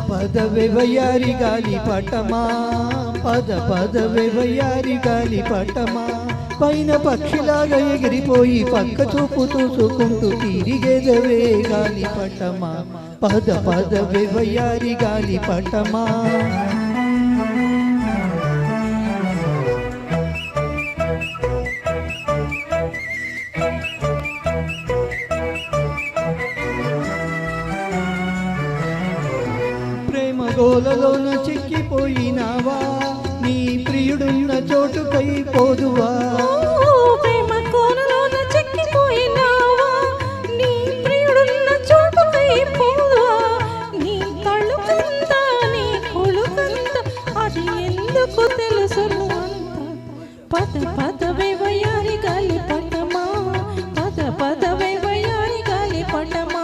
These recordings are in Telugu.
పదవే వయ్యారి గాలి పటమా పద పదవే వయ్యారి గాలి పటమా పైన పక్షిలాగా ఎగిరిపోయి పక్క చూపు చూసుకుంటూ తిరిగేదవే గాలి పటమా పద పదవే వయ్యారి గాలి పటమా గోలలోన చిక్కిపోయినావా నీ ప్రియుడున్న చోటుకై పోదువా ప్రేమ కోనలోన చిక్కిపోయినావా నీ ప్రియుడున్న చోటుకై పోదువా నీ కళ్ళు కంత నీ కొలు కంత అది ఎందుకు తెలుసును పద పదవే వయ్యారి గాలి పటమా పద పదవే వయ్యారి గాలి పటమా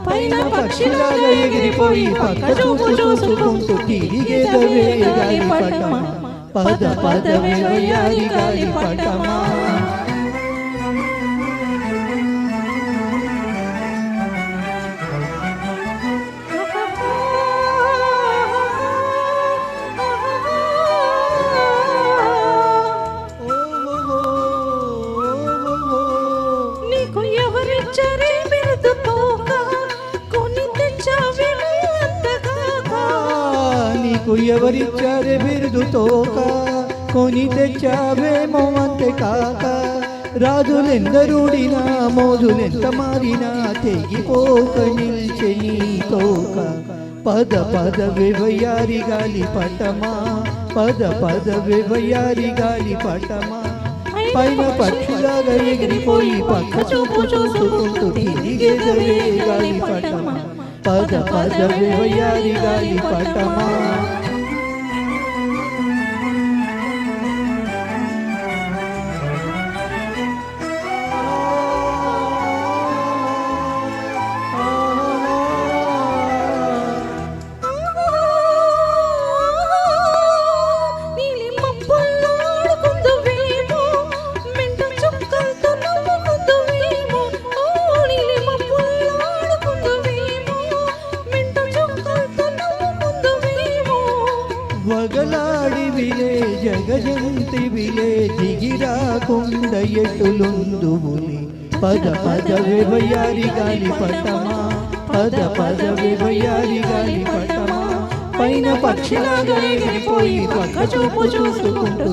పైన పక్షిలాగా ఎగిరిపోయి పక్క చూపు చూసుకుంటూ తిరిగేదవే గాలి పటమా పద పదవే వయ్యారి గాలి పటమా నీకు ఎవరిచ్చారే బిరుదుతో నీకు ఎవరిచ్చారే బిరుదుతోక కొని తెచ్చావేమో అంతే కాక రాజులెందరూడినా మోజులెంత మారినా తెగిపోక నిల్చె నీ తోక పద పదవే వయ్యారి గాలి పటమా పద పదవే వయ్యారి గాలి పటమా పైన పక్షులాగా ఎగిరిపోయి పక్క చూపు చూసుకుంటూ తిరిగేదవే గాలి పటమా పద పదవే వయ్యారి గాలి పటమా వగలాడివిలే జగజంతివిలే దిగిరాకుండ ఎటులుందువులి పద పదవే వయ్యారి గాలి పటమా పద పదవే వయ్యారి గాలి పటమా పైన పక్షిలాగా ఎగిరిపోయి పక్క చూపు చూసుకుంటూ